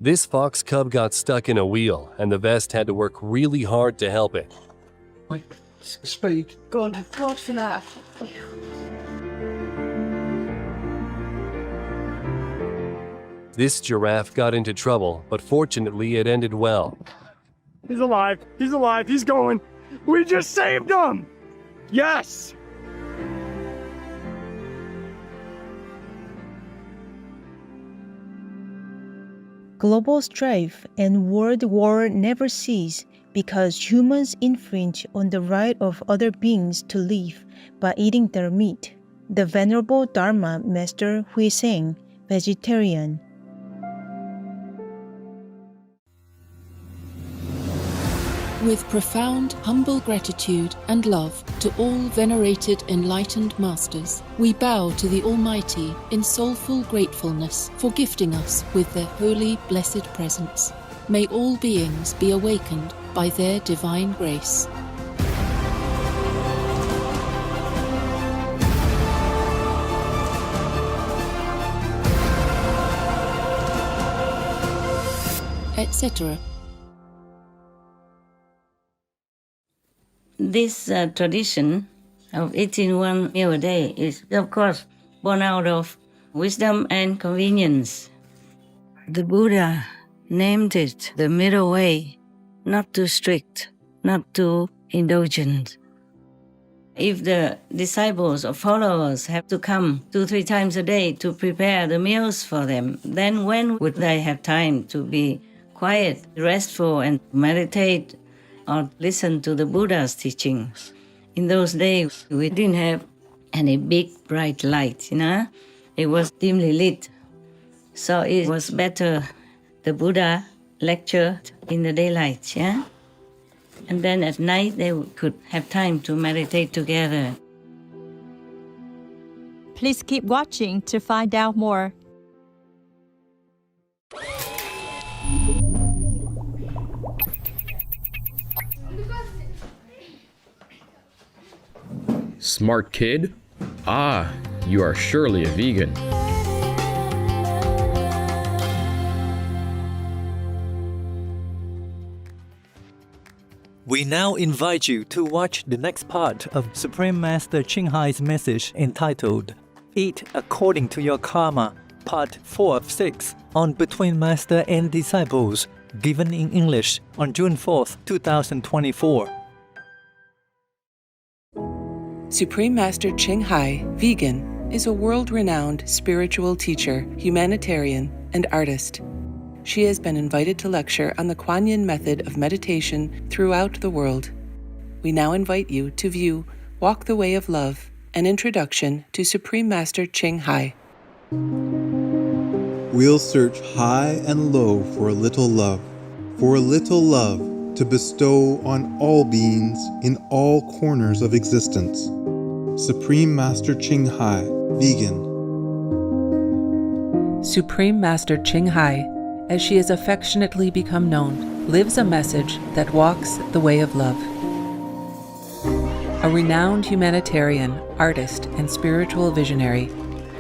This fox cub got stuck in a wheel, and the vest had to work really hard to help it. Wait, speed. Go on, God for that. This giraffe got into trouble, but fortunately it ended well. He's alive. He's alive. He's going. We just saved him. Yes. Global strife and world war never cease because humans infringe on the right of other beings to live by eating their meat. The Venerable Dharma Master Huiseng, vegetarian. With profound, humble gratitude and love to all venerated enlightened masters, we bow to the Almighty in soulful gratefulness for gifting us with their holy, blessed presence. May all beings be awakened by their divine grace. Etc. This tradition of eating one meal a day is, of course, born out of wisdom and convenience. The Buddha named it the middle way, not too strict, not too indulgent. If the disciples or followers have to come 2-3 times a day to prepare the meals for them, then when would they have time to be quiet, restful, and meditate or listen to the Buddha's teachings? In those days, we didn't have any big bright light, It was dimly lit. So it was better the Buddha lectured in the daylight, And then at night they could have time to meditate together. Please keep watching to find out more. Smart kid? Ah, you are surely a vegan. We now invite you to watch the next part of Supreme Master Ching Hai's message entitled Eat According to Your Karma, Part 4 of 6 on Between Master and Disciples, given in English on June 4th, 2024. Supreme Master Ching Hai, vegan, is a world-renowned spiritual teacher, humanitarian, and artist. She has been invited to lecture on the Kuan Yin method of meditation throughout the world. We now invite you to view Walk the Way of Love, an introduction to Supreme Master Ching Hai. We'll search high and low for a little love to bestow on all beings in all corners of existence. Supreme Master Ching Hai, vegan. Supreme Master Ching Hai, as she has affectionately become known, lives a message that walks the way of love. A renowned humanitarian, artist, and spiritual visionary,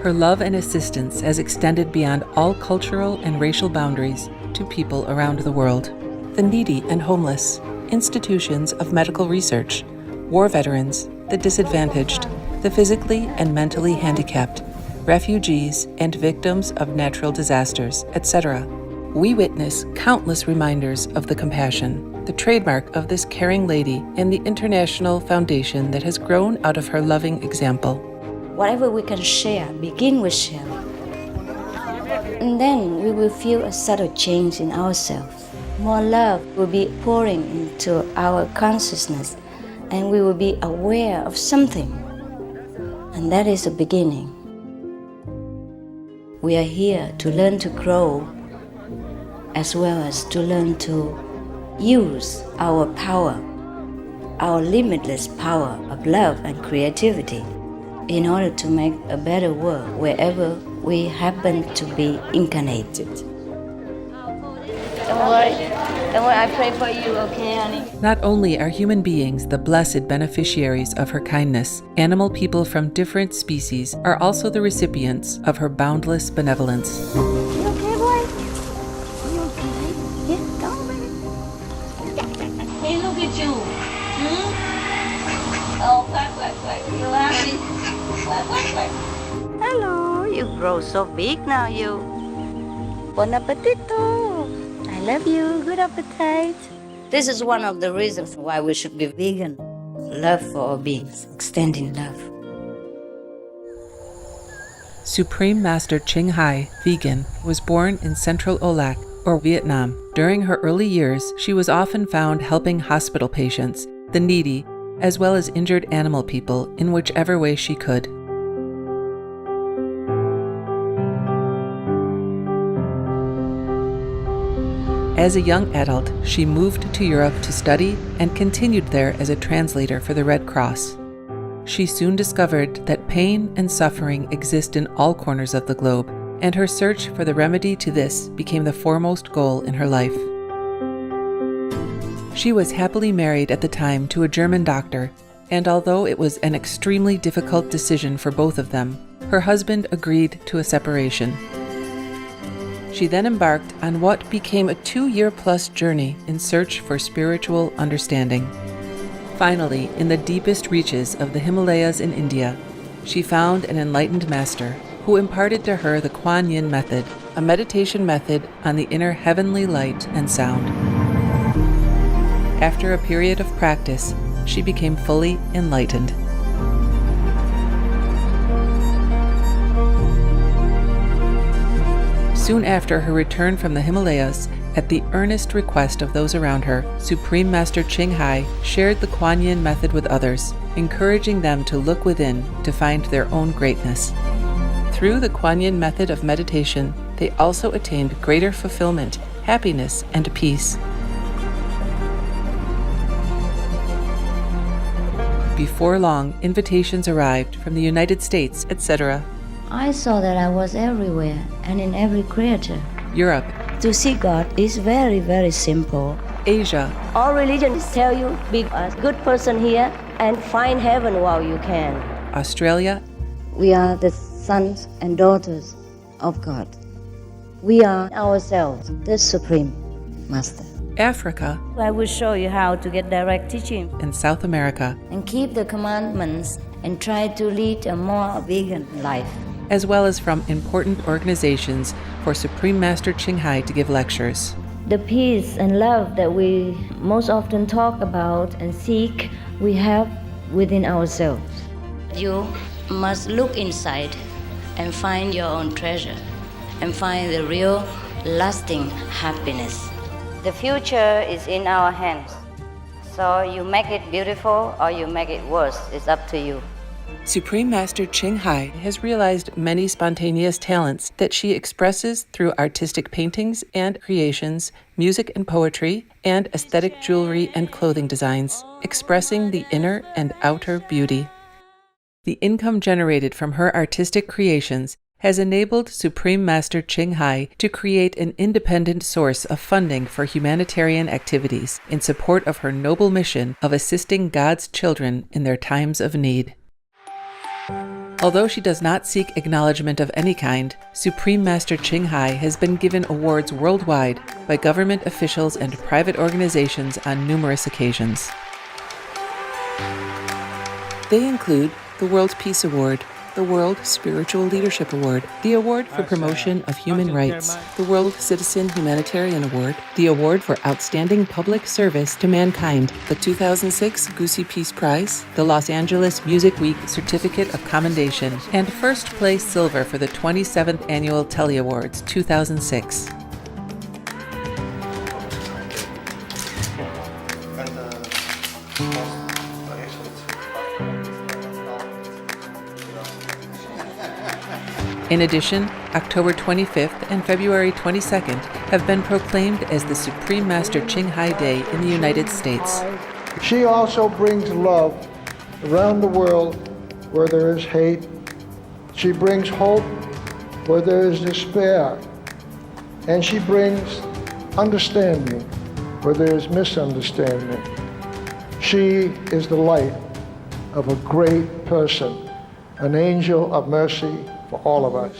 her love and assistance has extended beyond all cultural and racial boundaries to people around the world. The needy and homeless, institutions of medical research, war veterans, the disadvantaged, the physically and mentally handicapped, refugees and victims of natural disasters, etc. We witness countless reminders of the compassion, the trademark of this caring lady and the international foundation that has grown out of her loving example. Whatever we can share, begin with sharing. And then we will feel a subtle change in ourselves. More love will be pouring into our consciousness, and we will be aware of something. And that is the beginning. We are here to learn to grow, as well as to learn to use our power, our limitless power of love and creativity, in order to make a better world wherever we happen to be incarnated. Don't worry, I pray for you, okay, honey? Not only are human beings the blessed beneficiaries of her kindness, animal people from different species are also the recipients of her boundless benevolence. You okay, boy? You okay? Here, come on. Hey, look at you. Oh, quack. You happy? Quack. Hello, you grow so big now, you. Bon appetito. I love you. Good appetite. This is one of the reasons why we should be vegan. Love for all beings, extending love. Supreme Master Ching Hai, vegan, was born in Central Olac, or Vietnam. During her early years, she was often found helping hospital patients, the needy, as well as injured animal people in whichever way she could. As a young adult, she moved to Europe to study and continued there as a translator for the Red Cross. She soon discovered that pain and suffering exist in all corners of the globe, and her search for the remedy to this became the foremost goal in her life. She was happily married at the time to a German doctor, and although it was an extremely difficult decision for both of them, her husband agreed to a separation. She then embarked on what became a 2-year-plus journey in search for spiritual understanding. Finally, in the deepest reaches of the Himalayas in India, she found an enlightened master who imparted to her the Kuan Yin method, a meditation method on the inner heavenly light and sound. After a period of practice, she became fully enlightened. Soon after her return from the Himalayas, at the earnest request of those around her, Supreme Master Ching Hai shared the Kuan Yin method with others, encouraging them to look within to find their own greatness. Through the Kuan Yin method of meditation, they also attained greater fulfillment, happiness, and peace. Before long, invitations arrived from the United States, etc., I saw that I was everywhere and in every creature. Europe, To see God is very, very simple. Asia, All religions tell you be a good person here and find heaven while you can. Australia, We are the sons and daughters of God. We are ourselves, the Supreme Master. Africa, I will show you how to get direct teaching and South America, and keep the commandments and try to lead a more vegan life. as well as from important organizations for Supreme Master Ching Hai to give lectures. The peace and love that we most often talk about and seek, we have within ourselves. You must look inside and find your own treasure and find the real, lasting happiness. The future is in our hands. So you make it beautiful or you make it worse. It's up to you. Supreme Master Ching Hai has realized many spontaneous talents that she expresses through artistic paintings and creations, music and poetry, and aesthetic jewelry and clothing designs, expressing the inner and outer beauty. The income generated from her artistic creations has enabled Supreme Master Ching Hai to create an independent source of funding for humanitarian activities in support of her noble mission of assisting God's children in their times of need. Although she does not seek acknowledgement of any kind, Supreme Master Ching Hai has been given awards worldwide by government officials and private organizations on numerous occasions. They include the World Peace Award, the World Spiritual Leadership Award, the Award for Promotion of Human Rights, the World Citizen Humanitarian Award, the Award for Outstanding Public Service to Mankind, the 2006 Goosey Peace Prize, the Los Angeles Music Week Certificate of Commendation, and first place silver for the 27th Annual Telly Awards 2006. In addition, October 25th and February 22nd have been proclaimed as the Supreme Master Ching Hai Day in the United States. She also brings love around the world where there is hate. She brings hope where there is despair. And she brings understanding where there is misunderstanding. She is the light of a great person, an angel of mercy for all of us.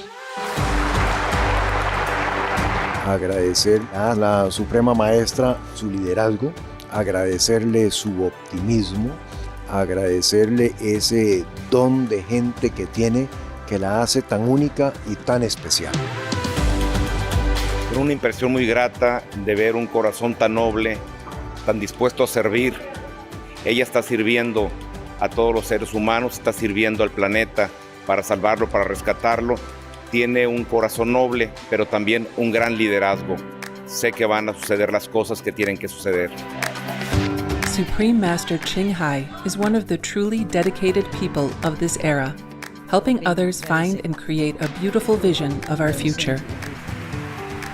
agradecer a la Suprema Maestra su liderazgo, agradecerle su optimismo, agradecerle ese don de gente que tiene que la hace tan única y tan especial. Una impresión muy grata de ver un corazón tan noble, tan dispuesto a servir. Ella está sirviendo a todos los seres humanos, está sirviendo al planeta para salvarlo, para rescatarlo. Tiene un corazón noble, pero también un gran liderazgo. Sé que van a suceder las cosas que tienen que suceder. Supreme Master Ching Hai is one of the truly dedicated people of this era, helping others find and create a beautiful vision of our future.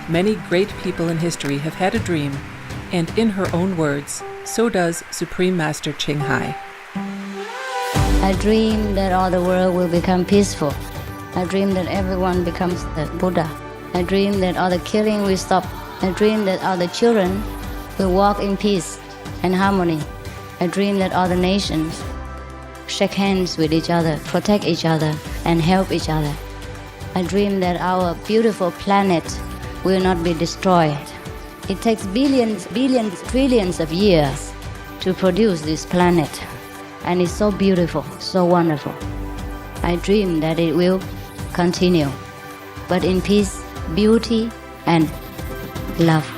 Many great people in history have had a dream, and in her own words, so does Supreme Master Ching Hai. I dream that all the world will become peaceful. I dream that everyone becomes the Buddha. I dream that all the killing will stop. I dream that all the children will walk in peace and harmony. I dream that all the nations shake hands with each other, protect each other, and help each other. I dream that our beautiful planet will not be destroyed. It takes billions, trillions of years to produce this planet, and it's so beautiful, so wonderful. I dream that it will continue, but in peace, beauty, and love.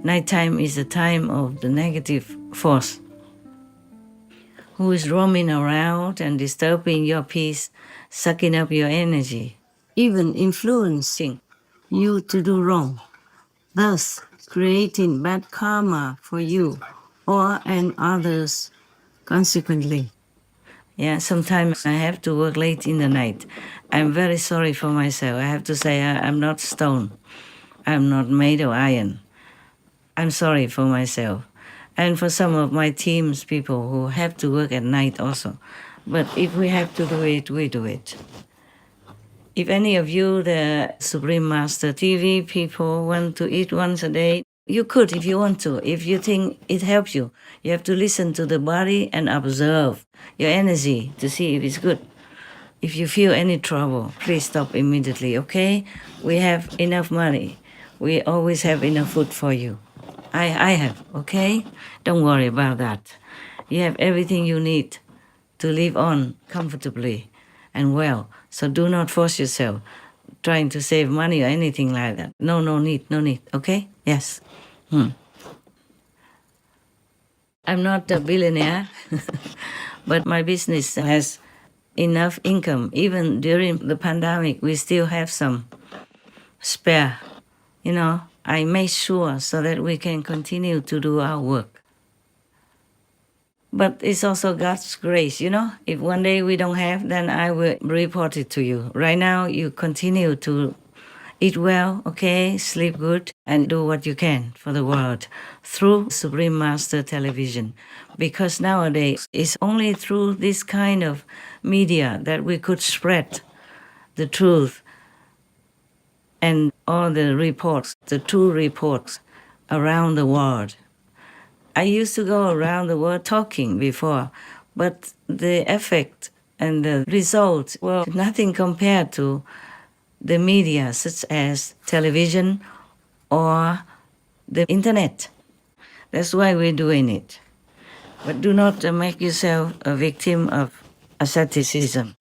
Nighttime is the time of the negative force who is roaming around and disturbing your peace, sucking up your energy, even influencing you to do wrong, thus creating bad karma for you or and others consequently. Yeah, sometimes I have to work late in the night. I'm very sorry for myself. I have to say I'm not stone. I'm not made of iron. I'm sorry for myself. And for some of my team's people who have to work at night also. But if we have to do it, we do it. If any of you, the Supreme Master TV people, want to eat once a day, you could if you want to. If you think it helps you, you have to listen to the body and observe your energy to see if it's good. If you feel any trouble, please stop immediately, okay? We have enough money. We always have enough food for you. I have, okay? Don't worry about that. You have everything you need to live on comfortably and well. So do not force yourself trying to save money or anything like that. No need, okay? Yes. I'm not a billionaire, but my business has enough income. Even during the pandemic, we still have some spare, I made sure so that we can continue to do our work. But it's also God's grace, If one day we don't have, then I will report it to you. Right now, you continue to eat well, okay, sleep good, and do what you can for the world through Supreme Master Television. Because nowadays, it's only through this kind of media that we could spread the truth and all the reports, the true reports around the world. I used to go around the world talking before, but the effect and the results were nothing compared to the media such as television or the internet. That's why we're doing it. But do not make yourself a victim of asceticism.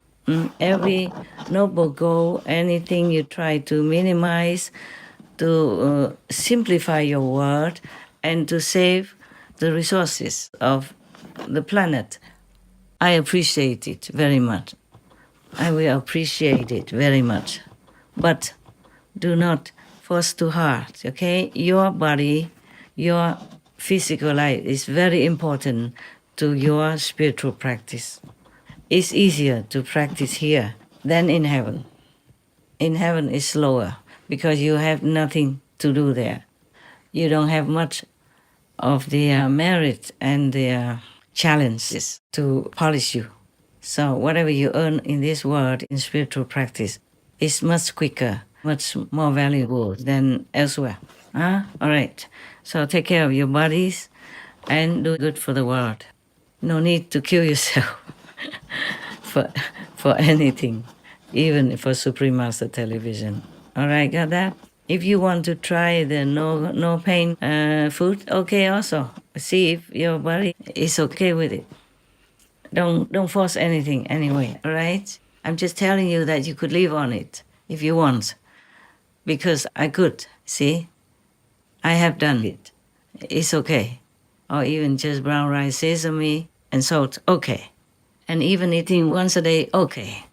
Every noble goal, anything you try to minimize, to simplify your world, and to save the resources of the planet. I appreciate it very much. I will appreciate it very much. But do not force too hard, okay? Your body, your physical life is very important to your spiritual practice. It's easier to practice here than in heaven. In heaven it's slower because you have nothing to do there. You don't have much of the merit and the challenges to polish you. So whatever you earn in this world in spiritual practice is much quicker, much more valuable than elsewhere. All right. So take care of your bodies and do good for the world. No need to kill yourself for anything, even for Supreme Master Television. All right, got that? If you want to try the no pain food, okay also. See if your body is okay with it. Don't force anything anyway, all right? I'm just telling you that you could live on it if you want. Because I could, see? I have done it. It's okay. Or even just brown rice, sesame, and salt, okay. And even eating once a day, okay.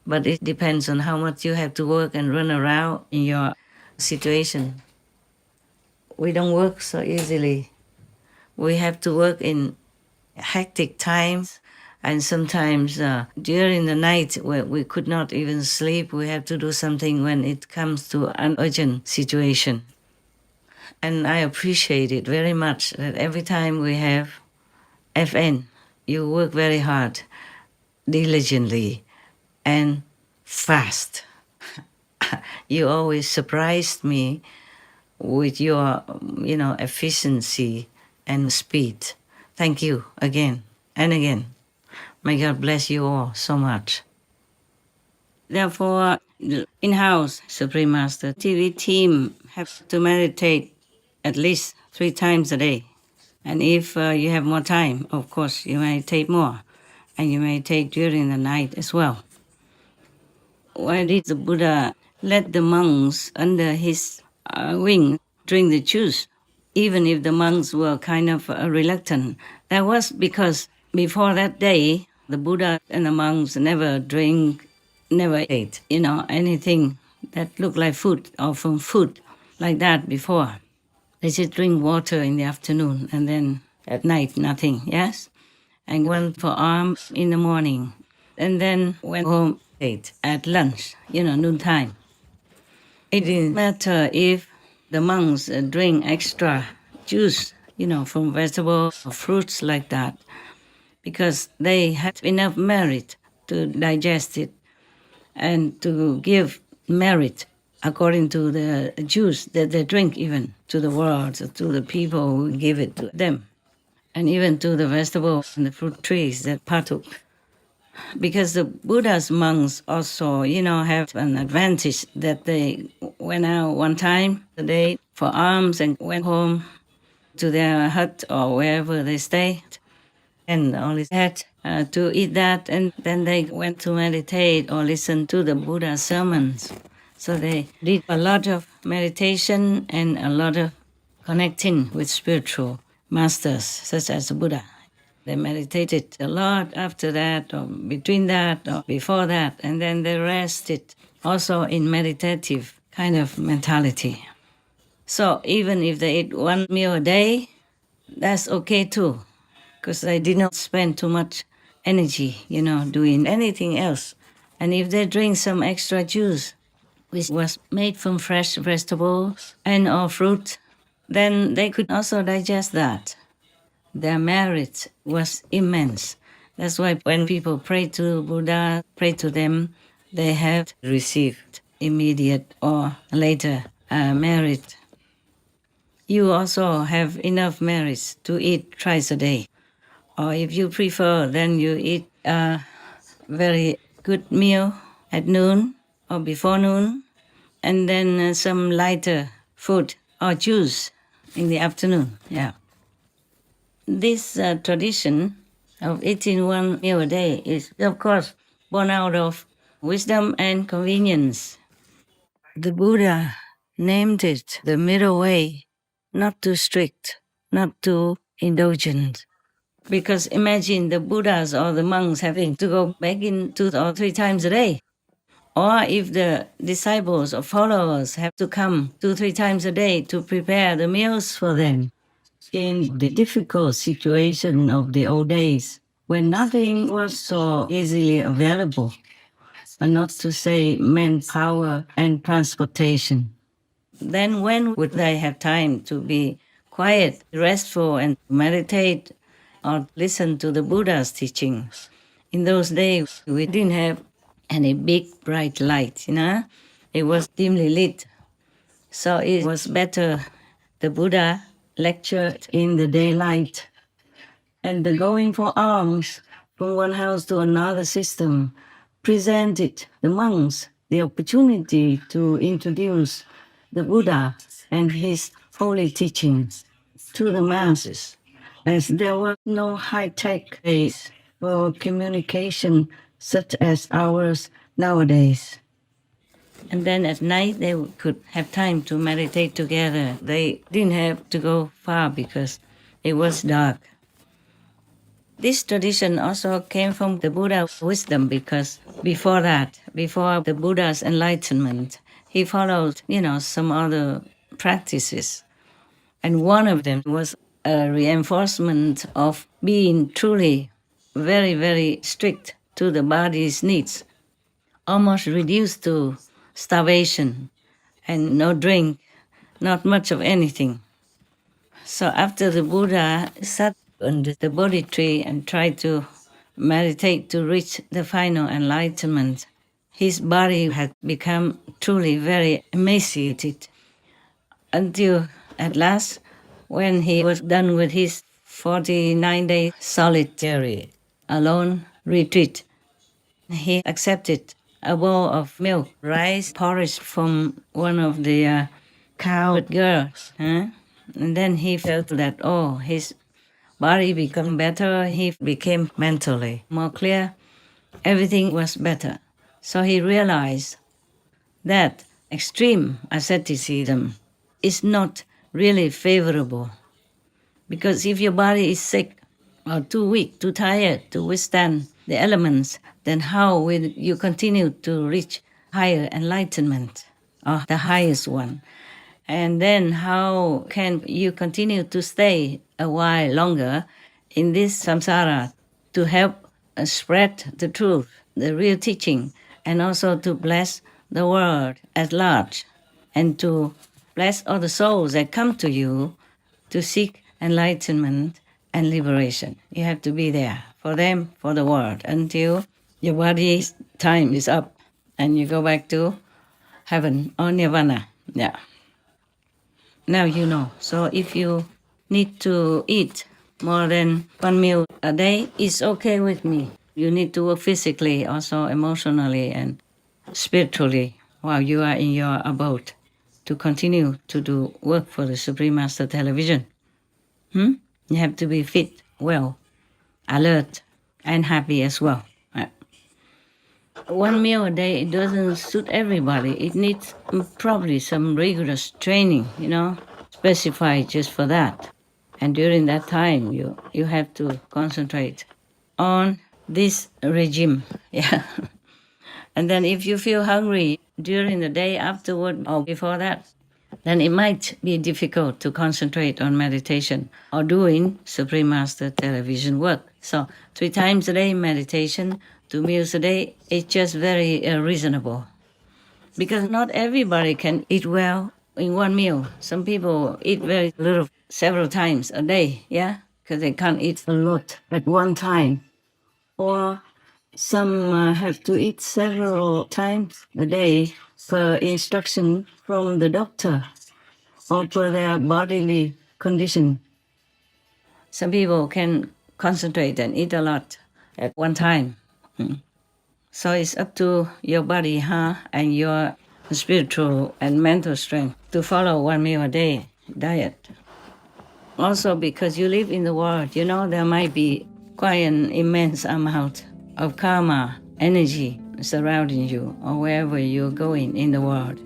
But it depends on how much you have to work and run around in your situation. We don't work so easily. We have to work in hectic times, and sometimes during the night where we could not even sleep, we have to do something when it comes to an urgent situation. And I appreciate it very much that every time we have FN, you work very hard, diligently, and fast. You always surprised me with your, efficiency and speed. Thank you again and again. May God bless you all so much. Therefore, the in-house Supreme Master TV team have to meditate at least 3 times a day. And if you have more time, of course, you may take more. And you may take during the night as well. Why did the Buddha let the monks under his wing drink the juice, even if the monks were kind of reluctant? That was because before that day, the Buddha and the monks never ate, anything that looked like food or from food like that before. They just drink water in the afternoon and then at night nothing, yes? And went for alms in the morning. And then went home, ate at lunch, noontime. It didn't matter if the monks drink extra juice, from vegetables or fruits like that, because they had enough merit to digest it and to give merit according to the juice that they drink, even to the world, to the people who give it to them, and even to the vegetables and the fruit trees that partook. Because the Buddha's monks also, have an advantage that they went out one time a day for alms and went home to their hut or wherever they stayed and only had to eat that, and then they went to meditate or listen to the Buddha's sermons. So they did a lot of meditation and a lot of connecting with spiritual masters such as the Buddha. They meditated a lot after that, or between that, or before that, and then they rested also in meditative kind of mentality. So even if they eat one meal a day, that's okay too, because they did not spend too much energy, doing anything else. And if they drink some extra juice, which was made from fresh vegetables and or fruit, then they could also digest that. Their merit was immense. That's why when people pray to Buddha, pray to them, they have received immediate or later merit. You also have enough merits to eat twice a day. Or if you prefer, then you eat a very good meal at noon or before noon, and then some lighter food or juice in the afternoon. Yeah. This tradition of eating one meal a day is, of course, born out of wisdom and convenience. The Buddha named it the middle way, not too strict, not too indulgent. Because imagine the Buddhas or the monks having to go back in 2 or 3 times a day. Or if the disciples or followers have to come 2 or 3 times a day to prepare the meals for them. In the difficult situation of the old days, when nothing was so easily available, and not to say manpower and transportation, then when would they have time to be quiet, restful, and meditate or listen to the Buddha's teachings? In those days, we didn't have any big bright light, It was dimly lit. So it was better the Buddha lectured in the daylight. And the going for alms from one house to another system presented the monks the opportunity to introduce the Buddha and his holy teachings to the masses, as there was no high-tech ways for communication such as ours nowadays. And then at night they could have time to meditate together. They didn't have to go far because it was dark. This tradition also came from the Buddha's wisdom because before the Buddha's enlightenment, he followed, some other practices. And one of them was a reinforcement of being truly very, very strict to the body's needs, almost reduced to starvation and no drink, not much of anything. So after the Buddha sat under the Bodhi tree and tried to meditate to reach the final enlightenment, his body had become truly very emaciated until at last, when he was done with his 49-day solitary, alone retreat, he accepted a bowl of milk, rice porridge from one of the cowherd girls. And then he felt that, his body became better, he became mentally more clear, everything was better. So he realized that extreme asceticism is not really favorable. Because if your body is sick or too weak, too tired to withstand the elements, then how will you continue to reach higher enlightenment or the highest one? And then how can you continue to stay a while longer in this samsara to help spread the truth, the real teaching, and also to bless the world at large and to bless all the souls that come to you to seek enlightenment and liberation. You have to be there for them, for the world, until your body's time is up and you go back to heaven or nirvana. Yeah. Now you know. So if you need to eat more than one meal a day, it's okay with me. You need to work physically, also emotionally and spiritually while you are in your abode to continue to do work for the Supreme Master Television. You have to be fit, well, alert, and happy as well. One meal a day, it doesn't suit everybody. It needs probably some rigorous training, specified just for that. And during that time, you have to concentrate on this regime. Yeah. And then if you feel hungry during the day afterward or before that, then it might be difficult to concentrate on meditation or doing Supreme Master Television work. So 3 times a day meditation, 2 meals a day, it's just very reasonable. Because not everybody can eat well in one meal. Some people eat very little, several times a day, because they can't eat a lot at one time. Or some have to eat several times a day per instruction from the doctor or per their bodily condition. Some people can concentrate and eat a lot at one time. So it's up to your body, and your spiritual and mental strength to follow one meal a day. diet. Also, because you live in the world, there might be quite an immense amount of karma, energy surrounding you or wherever you're going in the world.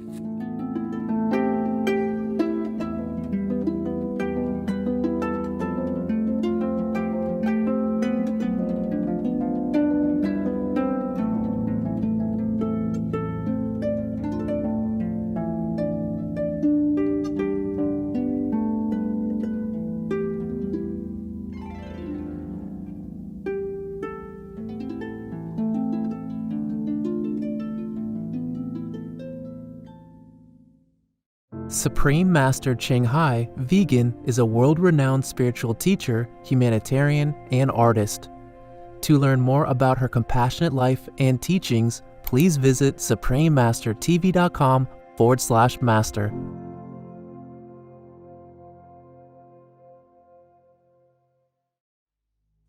Supreme Master Ching Hai, vegan, is a world-renowned spiritual teacher, humanitarian, and artist. To learn more about her compassionate life and teachings, please visit suprememastertv.com/master.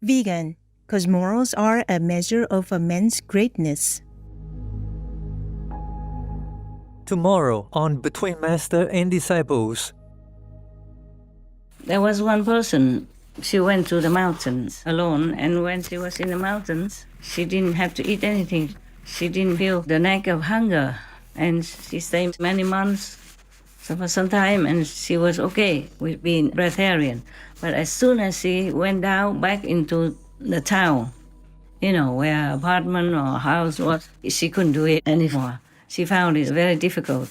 Vegan, because morals are a measure of a man's greatness. Tomorrow on Between Master and Disciples. There was one person, she went to the mountains alone, and when she was in the mountains, she didn't have to eat anything. She didn't feel the knack of hunger, and she stayed many months, so for some time, and she was okay with being breatharian. But as soon as she went down back into the town, where her apartment or house was, she couldn't do it anymore. She found it very difficult.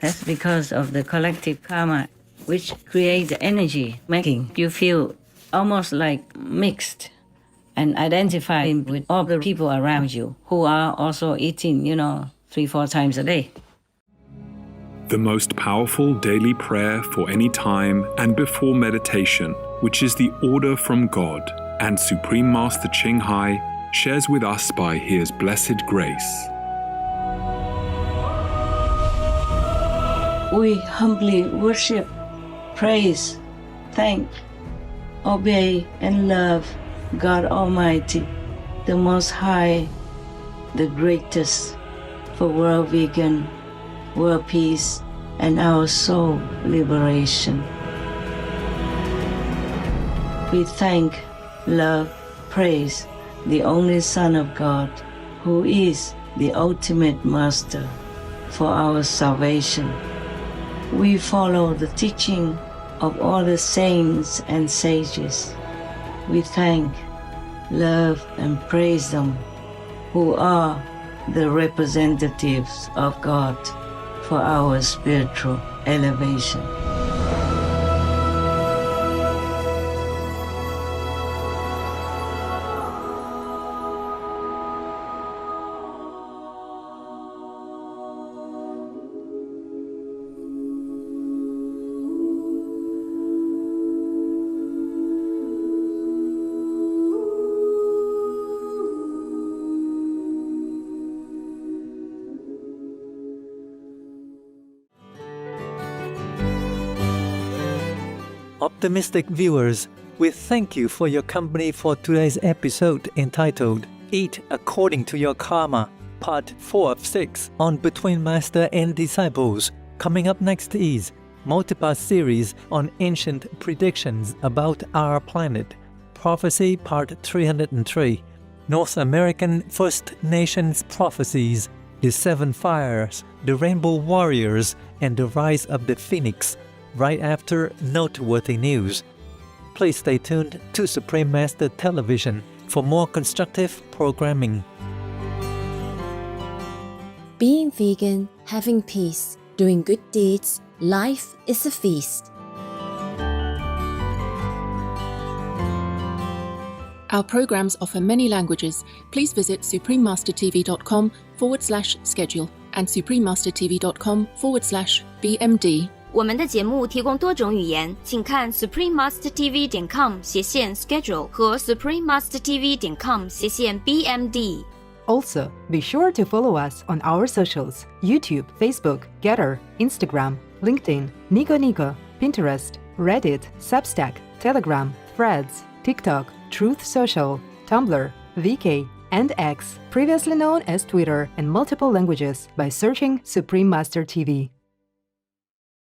That's because of the collective karma, which creates the energy, making you feel almost like mixed and identifying with all the people around you who are also eating, 3-4 times a day. The most powerful daily prayer for any time and before meditation, which is the order from God, and Supreme Master Ching Hai shares with us by His blessed grace. We humbly worship, praise, thank, obey, and love God Almighty, the Most High, the greatest, for world vegan, world peace, and our soul liberation. We thank, love, praise the only Son of God, who is the ultimate Master for our salvation. We follow the teaching of all the saints and sages. We thank, love, and praise them, who are the representatives of God for our spiritual elevation. Optimistic viewers, we thank you for your company for today's episode entitled Eat According to Your Karma, Part 4 of 6 on Between Master and Disciples. Coming up next is multi-part series on ancient predictions about our planet, Prophecy Part 303, North American First Nations Prophecies, The Seven Fires, The Rainbow Warriors, and The Rise of the Phoenix, right after noteworthy news. Please stay tuned to Supreme Master Television for more constructive programming. Being vegan, having peace, doing good deeds, life is a feast. Our programs offer many languages. Please visit suprememastertv.com/schedule and suprememastertv.com/BMD. 我们的节目提供多种语言，请看 suprememastertv.com/schedule 和 suprememastertv.com/BMD。 Also, be sure to follow us on our socials: YouTube, Facebook, Getter, Instagram, LinkedIn, Nico Nico, Pinterest, Reddit, Substack, Telegram, Threads, TikTok, Truth Social, Tumblr, VK, and X, previously known as Twitter, and multiple languages by searching Supreme Master TV.